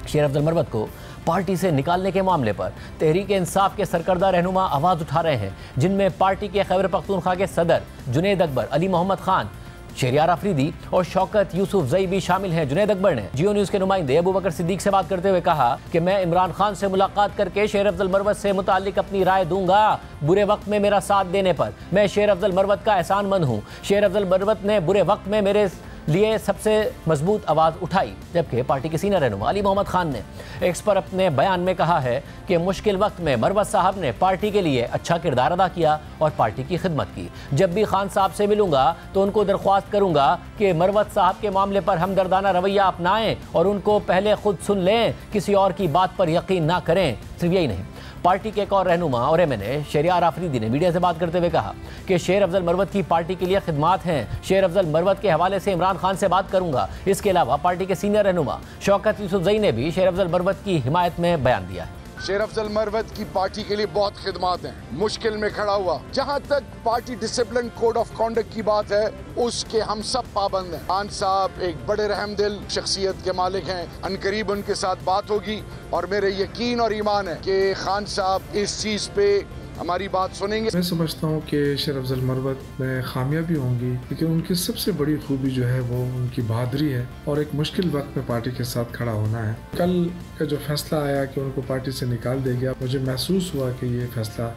शेर अफजल मरवत को पार्टी से निकालने के मामले पर तहरीक इंसाफ के सरकर्दा रहनुमा आवाज़ उठा रहे हैं, जिनमें पार्टी के खैबर पख्तूनख्वा के सदर जुनैद अकबर, अली मोहम्मद खान, शहरियार अफरीदी और शौकत यूसुफजई भी शामिल हैं। जुनैद अकबर ने जियो न्यूज़ के नुमाइंदे अबू बकर सिद्दीक से बात करते हुए कहा कि मैं इमरान खान से मुलाकात करके शेर अफजल मरवत से मुतालिक अपनी राय दूंगा। बुरे वक्त में मेरा साथ देने पर मैं शेर अफजल मरवत का एहसानमंद हूँ। शेर अफजल मरवत ने बुरे वक्त में मेरे लिए सबसे मजबूत आवाज़ उठाई, जबकि पार्टी के सीनियर रहनुमा अली मोहम्मद खान ने X पर अपने बयान में कहा है कि मुश्किल वक्त में मरवत साहब ने पार्टी के लिए अच्छा किरदार अदा किया और पार्टी की खिदमत की। जब भी खान साहब से मिलूंगा तो उनको दरख्वास्त करूंगा कि मरवत साहब के मामले पर हमदर्दाना रवैया अपनाएं और उनको पहले खुद सुन लें, किसी और की बात पर यकीन ना करें। सिर्फ यही नहीं, पार्टी के एक और रहनुमा और MNA शहरियार अफरीदी ने मीडिया से बात करते हुए कहा कि शेर अफजल मरवत की पार्टी के लिए खिदमात हैं। शेर अफजल मरवत के हवाले से इमरान खान से बात करूंगा। इसके अलावा पार्टी के सीनियर रहनुमा शौकत यूसुफजई ने भी शेर अफजल मरवत की हिमायत में बयान दिया है। शेर अफजल मरवत की पार्टी के लिए बहुत खिदमात हैं, मुश्किल में खड़ा हुआ। जहां तक party discipline code of conduct की बात है, उसके हम सब पाबंद हैं। खान साहब एक बड़े रहमदिल शख्सियत के मालिक हैं, अनकरीब उनके साथ बात होगी और मेरे यकीन और ईमान है कि खान साहब इस चीज पे हमारी बात सुनेंगे। मैं समझता हूँ कि शेर अफजल मरवत में खामियाबी होंगी, लेकिन उनकी सबसे बड़ी खूबी जो है वो उनकी बहादुरी है और एक मुश्किल वक्त में पार्टी के साथ खड़ा होना है। कल का जो फैसला आया कि उनको पार्टी से निकाल दिया गया, मुझे महसूस हुआ कि ये फैसला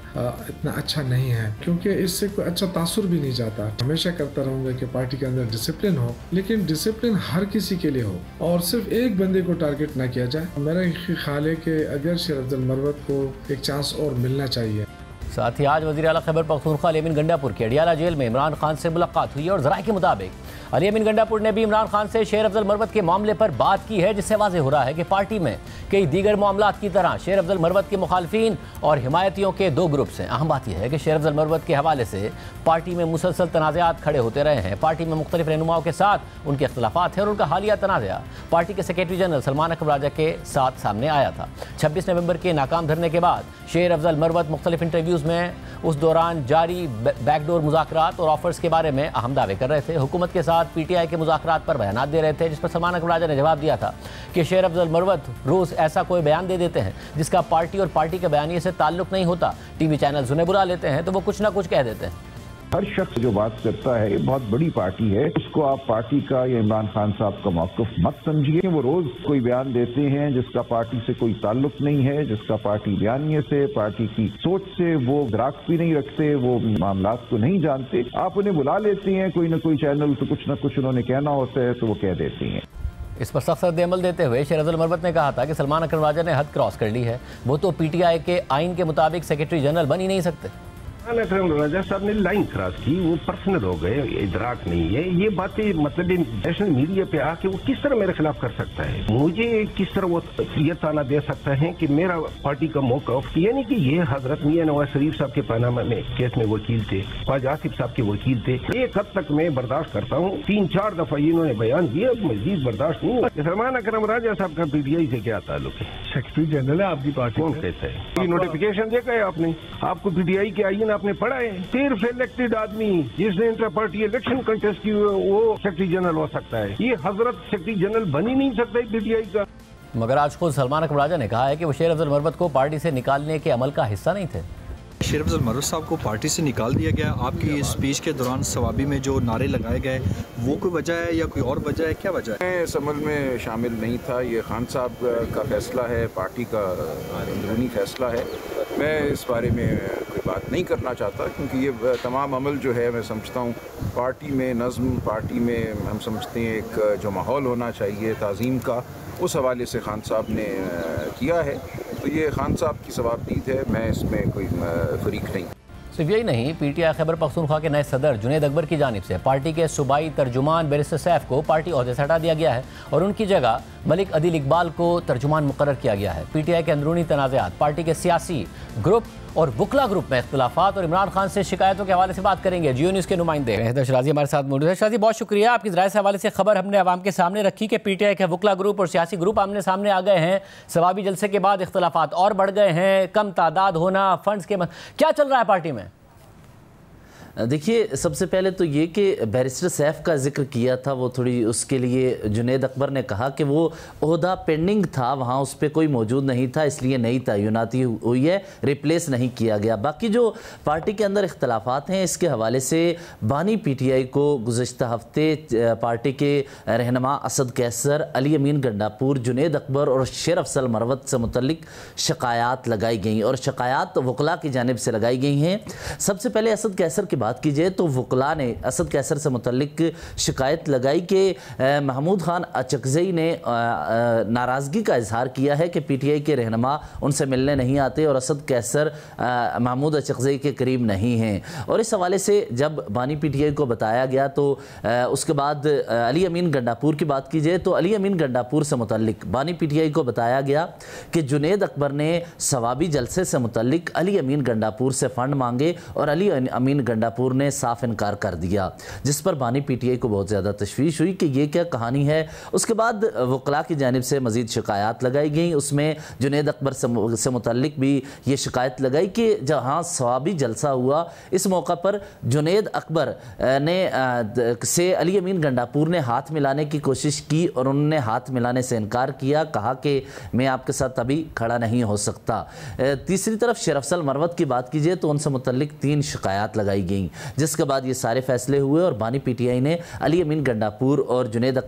इतना अच्छा नहीं है, क्योंकि इससे कोई अच्छा तासुर भी नहीं जाता। हमेशा करता रहूँगा कि पार्टी के अंदर डिसिप्लिन हो, लेकिन डिसिप्लिन हर किसी के लिए हो और सिर्फ एक बंदे को टारगेट ना किया जाए। मेरा ख्याल है कि अगर शेर अफजल मरवत को एक चांस और मिलना चाहिए। साथ ही आज वज़ीर आला खैबर पख्तूनख्वा अली अमीन गंडापुर की अडियाला जेल में इमरान खान से मुलाकात हुई और ज़राए के मुताबिक अली अमीन गंडापुर ने भी इमरान खान से शेर अफजल मरवत के मामले पर बात की है, जिससे वाज़ेह हो रहा है कि पार्टी में कई दीगर मामलात की तरह शेर अफजल मरवत के मुखालफिन और हिमायतियों के दो ग्रुप्स हैं। अहम बात यह है कि शेर अफजल मरवत के हवाले से पार्टी में मुसलसल तनाज़ात खड़े होते रहे हैं। पार्टी में मुख्तलिफ रहनुमाओं के साथ उनके अख्तिलाफ़ात हैं और उनका हालिया तनाज़ा पार्टी के सेक्रेटरी जनरल सलमान अकबर राजा के साथ सामने आया था। 26 नवंबर के नाकाम धरने के बाद शेर अफजल मरवत मुख्तलिफ इंटरव्यूज़ में उस दौरान जारी बैकडोर मुज़ाकरात और ऑफर्स के बारे में अहम दावे कर रहे थे। हुकूमत के साथ PTI के मुज़ाकरात पर बयानात दे रहे थे, जिस पर सलमान अकबर राजा ने जवाब दिया था कि शेर अफजल मरवत रोज़ ऐसा कोई बयान दे देते हैं जिसका पार्टी और पार्टी के बयानिए से ताल्लुक़ नहीं होता। TV चैनल्स उन्हें बुला लेते हैं तो वो कुछ ना कुछ कह देते हैं। हर शख्स जो बात करता है, ये बहुत बड़ी पार्टी है, उसको आप पार्टी का या इमरान खान साहब का मौक़िफ़ मत समझिए। वो रोज कोई बयान देते हैं जिसका पार्टी से कोई ताल्लुक नहीं है, जिसका पार्टी बयानिए से, पार्टी की सोच से वो ग्राहक भी नहीं रखते, वो मामलात को नहीं जानते। आप उन्हें बुला लेते हैं कोई ना कोई चैनल, तो कुछ ना कुछ उन्होंने कहना होता है तो वो कह देती हैं। इस पर सख्त रद्द-ए-अमल देते हुए शेर अफजल मरवत ने कहा था कि सलमान अकबर राजा ने हद क्रॉस कर ली है, वो तो PTI के आइन के मुताबिक सेक्रेटरी जनरल बन ही नहीं सकते। राजा साहब ने लाइन क्रॉस की, वो पर्सनल हो गए, इदराक नहीं है। ये बातें मतलब नेशनल मीडिया पे आके वो किस तरह मेरे खिलाफ कर सकता है, मुझे किस तरह वो ये ताना दे सकता है कि मेरा पार्टी का मौक़िफ़, यानी कि ये हजरत मियां नवाज शरीफ साहब के पनामा में केस में वकील थे, ख्वाजा आसिफ साहब के वकील थे। एक हद तक मैं बर्दाश्त करता हूँ, 3-4 दफा इन्होंने बयान दिया, मजीद बर्दाश्त नहीं हुआ। सलमान अकबर राजा साहब का PTI से क्या ताल्लुक है? सेक्रेटरी जनरल है आपकी पार्टी, कौन कहता है? नोटिफिकेशन देखा है आपने? आपको PTI के आइन आपने पढ़ा है? सिर्फ इलेक्टेड आदमी जिसने इंटर पार्टी इलेक्शन कंटेस्ट की वो सेक्रेटरी जनरल हो सकता है। ये हजरत सेक्रेटरी जनरल बन ही नहीं सकता PTI का। मगर आज खुद सलमान अकबर राजा ने कहा है कि वो शेर अफजल मरवत को पार्टी से निकालने के अमल का हिस्सा नहीं थे। शेर अफजल मरवत साहब को पार्टी से निकाल दिया गया। आपकी स्पीच के दौरान सवाबी में जो नारे लगाए गए, वो कोई वजह है या कोई और वजह है? क्या वजह है? मैं इस अमल में शामिल नहीं था। ये खान साहब का फैसला है, पार्टी का अंदरूनी फैसला है। मैं इस बारे में कोई बात नहीं करना चाहता, क्योंकि ये तमाम अमल जो है मैं समझता हूँ पार्टी में नज़्म, पार्टी में हम समझते हैं एक जो माहौल होना चाहिए ताज़ीम का, उस हवाले से खान साहब ने किया है। तो ये खान साहब की सवाबदीद है, मैं इसमें कोई फरीक नहीं। सिर्फ यही नहीं, PTI खैबर पख्तूनख्वा के नए सदर जुनैद अकबर की जानिब से पार्टी के सूबाई तर्जुमान बैरिस्टर सैफ को पार्टी ओहदे से हटा दिया गया है और उनकी जगह मलिक अदील इकबाल को तर्जुमान मुकर्रर किया गया है। PTI के अंदरूनी तनाज़ात, पार्टी के सियासी ग्रुप और वकला ग्रुप में इख्तिलाफात और इमरान खान से शिकायतों के हवाले से बात करेंगे। जियो न्यूज़ के नुमाइंदे हैदर शराजी हमारे साथ मौजूद है। शराजी, बहुत शुक्रिया, आपकी ज़राए से हवाले से खबर हमने आवाम के सामने रखी कि PTI के वकला ग्रुप और सियासी ग्रुप आमने सामने आ गए हैं। सवाबी जलसे के बाद इख्तिलाफात और बढ़ गए हैं, कम तादाद होना, फंड्स के क्या चल रहा है पार्टी में? देखिए, सबसे पहले तो ये कि बैरिस्टर सैफ का जिक्र किया था, वो थोड़ी उसके लिए जुनैद अकबर ने कहा कि वो ओहदा पेंडिंग था, वहाँ उस पर कोई मौजूद नहीं था, इसलिए नई तयनाती हुई है, रिप्लेस नहीं किया गया। बाकी जो पार्टी के अंदर इख्तलाफात हैं, इसके हवाले से बानी PTI को गुज़श्ता हफ्ते पार्टी के रहनुमा असद कैसर, अली अमीन गंडापुर, जुनैद अकबर और शेर अफजल मरवत से मुतल्लिक शिकायत लगाई गई और शिकायत वकला की जानिब से लगाई गई हैं। सबसे पहले असद कैसर की बात की जाए तो वकला ने असद कैसर से मुतल्लिक शिकायत लगाई कि महमूद खान अचकज़ई ने नाराज़गी का इजहार किया है कि PTI के रहनुमा उनसे मिलने नहीं आते और असद कैसर महमूद अचकज़ई के करीब नहीं हैं। और इस हवाले से जब बानी PTI को बताया गया तो उसके बाद अली अमीन गंडापुर की बात की जाए तो अली अमीन गंडापुर से मुतल्लिक बानी PTI को बताया गया कि जुनैद अकबर ने सवाबी जलसे से मुतल्लिक अली अमीन गंडापुर से फ़ंड मांगे और अली अमीन गंडापुर गंडापुर ने साफ इनकार कर दिया, जिस पर बानी पीटीआई को बहुत ज़्यादा तशवीश हुई कि ये क्या कहानी है। उसके बाद वकला की जानिब से मज़ीद शिकायत लगाई गई। उसमें जुनैद अकबर से मुतल्लिक भी ये शिकायत लगाई कि जहाँ सवाबी जलसा हुआ, इस मौका पर जुनैद अकबर ने से अली अमीन गंडापुर ने हाथ मिलाने की कोशिश की और उन्होंने हाथ मिलाने से इनकार किया, कहा कि मैं आपके साथ अभी खड़ा नहीं हो सकता। तीसरी तरफ शेर अफजल मरवत की बात कीजिए तो उनसे मुतल्लिक 3 शिकायत लगाई गई, जिसके बाद ये सारे फैसले हुए और बानी पीटीआई ने अली अमीन गंडापुर और जुनैद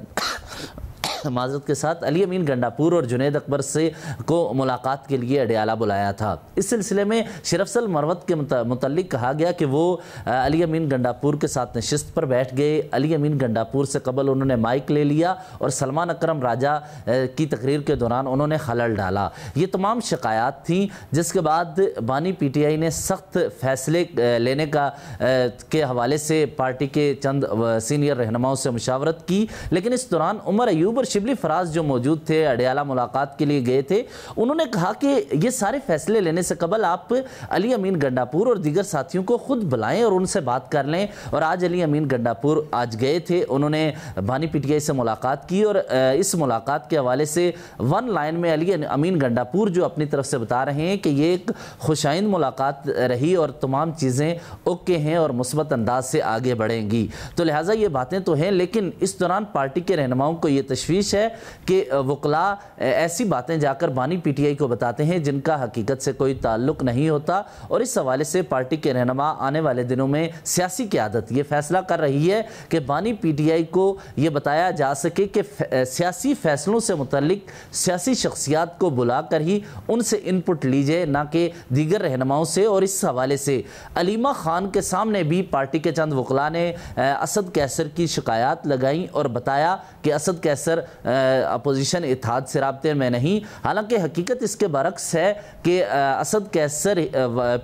माजरत के साथ अली अमीन गंडापुर और जुनैद अकबर से को मुलाकात के लिए अडयाला बुलाया था। इस सिलसिले में शेर अफजल मरवत के मुतल्लिक कहा गया कि वो अली अमीन गंडापुर के साथ नशिस्त पर बैठ गए। अली अमीन गंडापुर से कबल उन्होंने माइक ले लिया और सलमान अकरम राजा की तकरीर के दौरान उन्होंने खलल डाला। ये तमाम शिकायत थी, जिसके बाद बानी पीटीआई ने सख्त फैसले लेने के हवाले से पार्टी के चंद सीनियर रहनुमाओं से मुशावरत की, लेकिन इस दौरान उमर अयूब और शिबली फराज जो मौजूद थे, अडयाला मुलाकात के लिए गए थे, उन्होंने कहा कि ये सारे फैसले लेने से कबल आप अली अमीन गंडापुर और दीगर साथियों को खुद बुलाएं और उनसे बात कर लें। और आज अली अमीन गंडापुर आज गए थे, उन्होंने बानी पीटीआई से मुलाकात की और इस मुलाकात के हवाले से वन लाइन में अली अमीन गंडापुर जो अपनी तरफ से बता रहे हैं कि ये एक खुशाइंद मुलाकात रही और तमाम चीज़ें ओके हैं और मुस्बत अंदाज से आगे बढ़ेंगी। तो लिहाजा ये बातें तो हैं, लेकिन इस दौरान पार्टी के रहनुमाओं को ये तशवीश है कि वकला ऐसी बातें जाकर बानी पीटीआई को बताते हैं जिनका हकीकत से कोई ताल्लुक नहीं होता। और इस हवाले से पार्टी के रहनुमा आने वाले दिनों में सियासी क़यादत ये फैसला कर रही है कि बानी पीटीआई को ये बताया जा सके कि सियासी फैसलों से मुतल्लिक सियासी शख्सियात को बुलाकर ही उनसे इनपुट लीजिए, ना कि दीगर रहनुमाओं से। और इस हवाले से अलीमा खान के सामने भी पार्टी के चंद वकला ने असद कैसर की शिकायत लगाई और बताया कि असद कैसर अपोजिशन इत्तेहाद से राब्ते में नहीं। हालांकि हकीकत इसके बरक्स है कि असद कैसर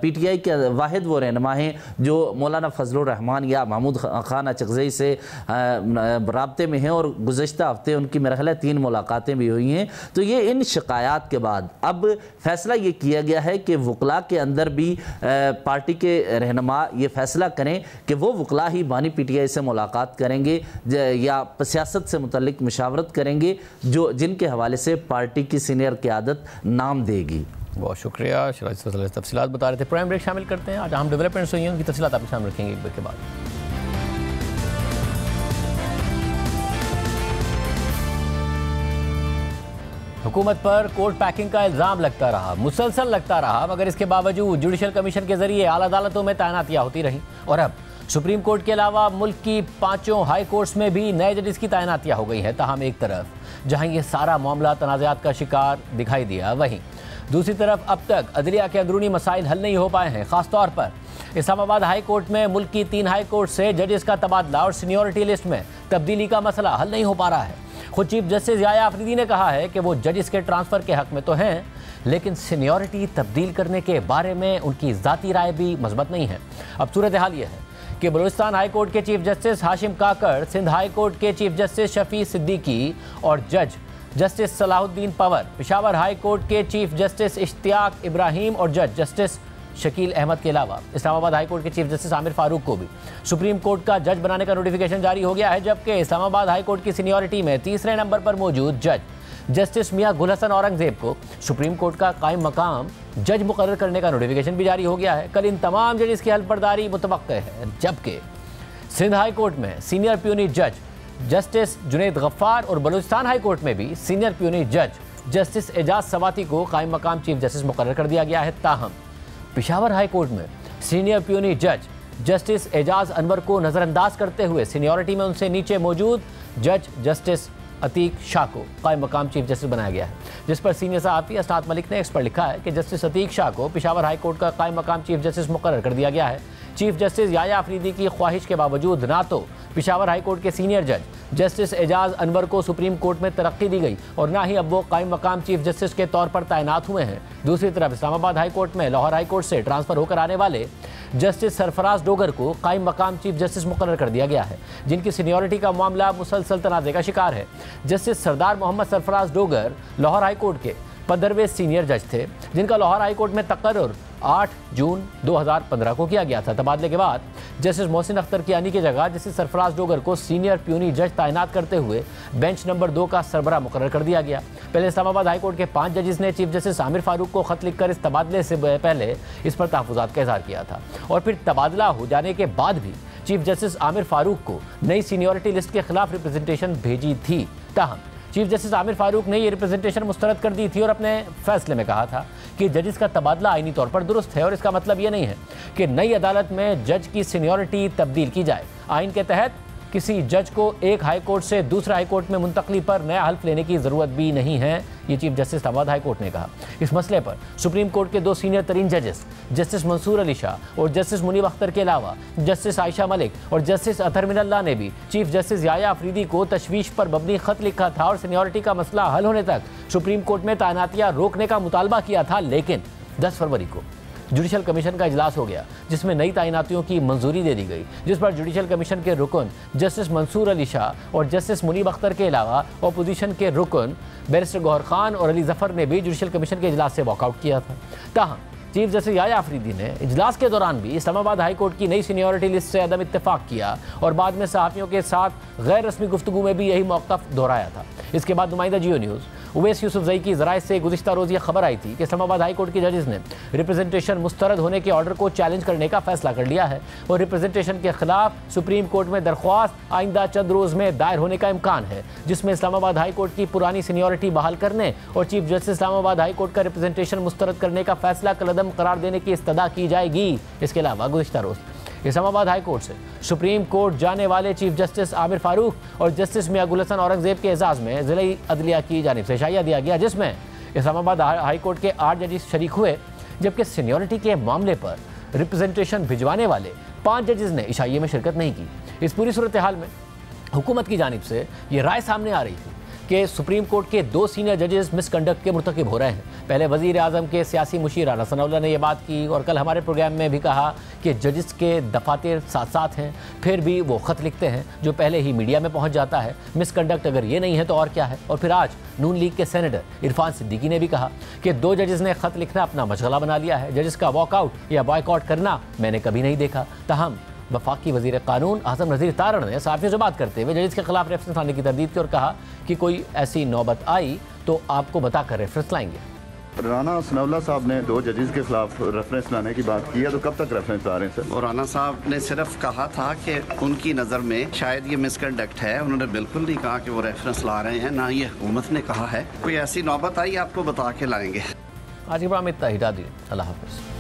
पीटीआई के वाहिद वो रहनुमा हैं जो मौलाना फजलुर रहमान या महमूद खान अचकज़ई से राब्ते में हैं और गुज़श्ता हफ्ते उनकी मेरा ख्याल है 3 मुलाकातें भी हुई हैं। तो ये इन शिकायत के बाद अब फैसला ये किया गया है कि वकला के अंदर भी पार्टी के रहनुमा ये फैसला करें कि वो वकला ही बानी पीटीआई से मुलाकात करेंगे या सियासत से मुतल्लिक मुशावरत करेंगे जो जिनके हवाले से पार्टी की सीनियर क़यादत नाम देगी। बहुत शुक्रिया शराज, तफसीलात बता रहे थे। प्राइम ब्रेक शामिल करते हैं। आज हम डेवलपमेंट्स हुई हैं उनकी तफसीलात आप शामिल रखेंगे एक ब्रेक के बाद। हुकूमत पर कोर्ट पैकिंग का इल्ज़ाम लगता रहा, मुसलसल लगता रहा, मगर इसके बावजूद जुडिशल कमीशन के जरिए आला अदालतों में तैनातियाँ होती रहीं और अब सुप्रीम कोर्ट के अलावा मुल्क की 5 हाई कोर्ट्स में भी नए जजेस की तैनातियाँ हो गई हैं। ताहम एक तरफ जहां ये सारा मामला तनाज़ात का शिकार दिखाई दिया, वहीं दूसरी तरफ अब तक अदलिया के अंदरूनी मसाइल हल नहीं हो पाए हैं। ख़ासतौर पर इस्लामाबाद हाई कोर्ट में मुल्क की 3 हाई कोर्ट से जजेस का तबादला और सीनियरिटी लिस्ट में तब्दीली का मसला हल नहीं हो पा रहा है। खुद चीफ जस्टिस याया अफरीदी ने कहा है कि वो जजेस के ट्रांसफ़र के हक में तो हैं, लेकिन सीनियरिटी तब्दील करने के बारे में उनकी ज़ाती राय भी मज़बूत नहीं है। अब सूरत हाल ये है कि बलूचिस्तान हाई कोर्ट के चीफ जस्टिस हाशिम काकड़, सिंध हाई कोर्ट के चीफ जस्टिस शफी सिद्दीकी और जज justice Salahuddin power, Peshawar high court के चीफ जस्टिस इश्तियाक इब्राहिम और जज जस्टिस शकील अहमद के अलावा इस्लामाबाद हाई कोर्ट के चीफ जस्टिस आमिर फारूक को भी सुप्रीम कोर्ट का जज बनाने का नोटिफिकेशन जारी हो गया है। जबकि इस्लामाबाद हाई कोर्ट की सीनियरिटी में तीसरे नंबर पर मौजूद जज जस्टिस मियां गुल हसन औरंगजेब को सुप्रीम कोर्ट का कायम मकाम जज मुकर्रर करने का नोटिफिकेशन भी जारी हो गया है। कल इन तमाम जजेस की हलफबर्दारी मुतवक्के है। जबकि सिंध हाई कोर्ट में सीनियर प्यूनी जज जस्टिस जुनैद गफ्फार और बलूचिस्तान हाई कोर्ट में भी सीनियर प्यूनी जज जस्टिस एजाज सवाती को कायम मकाम चीफ जस्टिस मुकर्रर कर दिया गया है। ताहम पेशावर हाई कोर्ट में सीनियर प्यूनी जज जस्टिस एजाज अनवर को नज़रअंदाज करते हुए सीनियरिटी में उनसे नीचे मौजूद जज जस्टिस अतीक शाह को कायम मकाम चीफ जस्टिस बनाया गया है, जिस पर सीनियर सहाफ़ी असनाद मलिक ने एक्स पर लिखा है कि जस्टिस अतीक शाह को पेशावर हाई कोर्ट का कायम मकाम चीफ जस्टिस मुकर्रर कर दिया गया है। चीफ जस्टिस याया अफरीदी की ख्वाहिश के बावजूद ना तो पेशावर हाई कोर्ट के सीनियर जज जस्टिस एजाज अनवर को सुप्रीम कोर्ट में तरक्की दी गई और ना ही अब वो कायम मकाम चीफ जस्टिस के तौर पर तैनात हुए हैं। दूसरी तरफ इस्लामाबाद हाई कोर्ट में लाहौर हाई कोर्ट से ट्रांसफ़र होकर आने वाले जस्टिस सरफराज डोगर को कायम मकाम चीफ जस्टिस मुकर्रर कर दिया गया है, जिनकी सीनियरिटी का मामला मुसलसल तनाज़े का शिकार है। जस्टिस सरदार मोहम्मद सरफराज डोगर लाहौर हाई कोर्ट के 15वें सीनियर जज थे, जिनका लाहौर हाई कोर्ट में तकर्रुर 8 जून 2015 को किया गया था। तबादले के बाद जस्टिस मोहसिन अख्तर कियानी की जगह जस्टिस सरफराज डोगर को सीनियर प्यूनी जज तैनात करते हुए बेंच नंबर 2 का सरबराह मुकर्रर कर दिया गया। पहले इस्लामाबाद हाई कोर्ट के 5 जजेस ने चीफ जस्टिस आमिर फारूक को खत लिखकर इस तबादले से पहले इस पर तहफ़्फ़ुज़ात का इज़हार किया था और फिर तबादला हो जाने के बाद भी चीफ जस्टिस आमिर फारूक को नई सीनियरिटी लिस्ट के खिलाफ रिप्रेजेंटेशन भेजी थी। ताहम चीफ जस्टिस आमिर फारूक ने यह रिप्रेजेंटेशन मुस्तरद कर दी थी और अपने फैसले में कहा था कि जजेस का तबादला आईनी तौर पर दुरुस्त है और इसका मतलब यह नहीं है कि नई अदालत में जज की सीनियरिटी तब्दील की जाए। आइन के तहत किसी जज को एक हाई कोर्ट से दूसरे हाई कोर्ट में मुंतकली पर नया हल्फ लेने की ज़रूरत भी नहीं है, ये chief justice Islamabad high court ने कहा। इस मसले पर सुप्रीम कोर्ट के 2 सीनियर तरीन जजेस जस्टिस मंसूर अली शाह और जस्टिस मुनीब अख्तर के अलावा जस्टिस आयशा मलिक और जस्टिस अतहर मिनल्लाह ने भी चीफ जस्टिस याया अफरीदी को तशवीश पर मबनी खत लिखा था और सीनियरिटी का मसला हल होने तक सुप्रीम कोर्ट में तैनातियां रोकने का मुतालबा किया था। लेकिन 10 फरवरी को जुडिशल कमीशन का इजलास हो गया, जिसमें नई तैनातियों की मंजूरी दे दी गई, जिस पर जुडिशल कमीशन के रुकन जस्टिस मंसूर अली शाह और जस्टिस मुनीब अख्तर के अलावा अपोजिशन के रुकन बैरिस्टर गौहर खान और अली जफर ने भी जुडिशल कमीशन के इजलास से वॉकआउट किया था। ताहम चीफ जस्टिस याया अफरीदी ने इजलास के दौरान भी इस्लामाबाद हाई कोर्ट की नई सीनियरिटी लिस्ट से अदम इत्तेफाक किया और बाद में सहाफ़ियों के साथ गैर रस्मी गुफ्तगू में भी यही मौक़िफ़ दोहराया था। इसके बाद नुमाइंदा जियो न्यूज़ उवैस यूसुफजई की ज़राए से गुज़िश्ता रोज़ यह खबर आई थी कि इस्लामाबाद हाई कोर्ट के जजेस ने रिप्रेजेंटेशन मुस्तरद होने के ऑर्डर को चैलेंज करने का फैसला कर लिया है और रिप्रेजेंटेशन के खिलाफ सुप्रीम कोर्ट में दरख्वास्त आइंदा चंद रोज़ में दायर होने का इम्कान है, जिसमें इस्लामाबाद हाई कोर्ट की पुरानी सीनियरिटी बहाल करने और chief justice Islamabad high court का रिप्रेजेंटेशन मुस्तरद करने का फैसला कलअदम करार देने की इस्तदा की जाएगी। इसके अलावा गुज़िश्ता रोज़ इस्लामाबाद हाई कोर्ट से सुप्रीम कोर्ट जाने वाले चीफ जस्टिस आमिर फारूक और जस्टिस मियां गुल हसन औरंगजेब के एजाज़ में ज़िला अदलिया की जानिब से शाया दिया गया, जिसमें इस्लामाबाद हाई कोर्ट के 8 जजेस शरीक हुए, जबकि सीनियरिटी के मामले पर रिप्रेजेंटेशन भिजवाने वाले 5 जजेस ने इशाइये में शिरकत नहीं की। इस पूरी सूरत हाल में हुकूमत की जानिब से ये राय सामने आ रही थी कि सुप्रीम कोर्ट के 2 सीनियर जजेस मिसकंडक्ट के मुर्तकिब हो रहे हैं। पहले वज़ीर आज़म के सियासी मुशीर राना सनाउल्लाह ने यह बात की और कल हमारे प्रोग्राम में भी कहा कि जजेस के दफातर साथ साथ हैं, फिर भी वो ख़त लिखते हैं जो पहले ही मीडिया में पहुंच जाता है। मिसकंडक्ट अगर ये नहीं है तो और क्या है। और फिर आज नून लीग के सेनेटर इरफान सिद्दीकी ने भी कहा कि 2 जजेस ने ख़त लिखना अपना मशगला बना लिया है। जजेस का वॉकआउट या बॉयकॉट करना मैंने कभी नहीं देखा। ताहम वफाकी वज़ीर कानून आज़म नज़ीर तारण ने सहाफ़ियों से बात करते हुए जजेस के खिलाफ रेफरेंस लाने की तरदीद की और कहा कि कोई ऐसी नौबत आई तो आपको बताकर रेफरेंस लाएंगे। राना सनाउल्लाह साहब ने 2 जजेस के खिलाफ रेफरेंस लाने की बात की है, तो कब तक रेफरेंस ला रहे हैं सर? और राना साहब ने सिर्फ कहा था कि उनकी नज़र में शायद ये मिसकंडक्ट है, उन्होंने बिल्कुल नहीं कहा कि वो रेफरेंस ला रहे हैं, ना ये हुकूमत ने कहा है। कोई ऐसी नौबत आई आपको बता के लाएंगे। आज के प्रोग्राम में इतना ही। अल्लाह हाफ़िज़।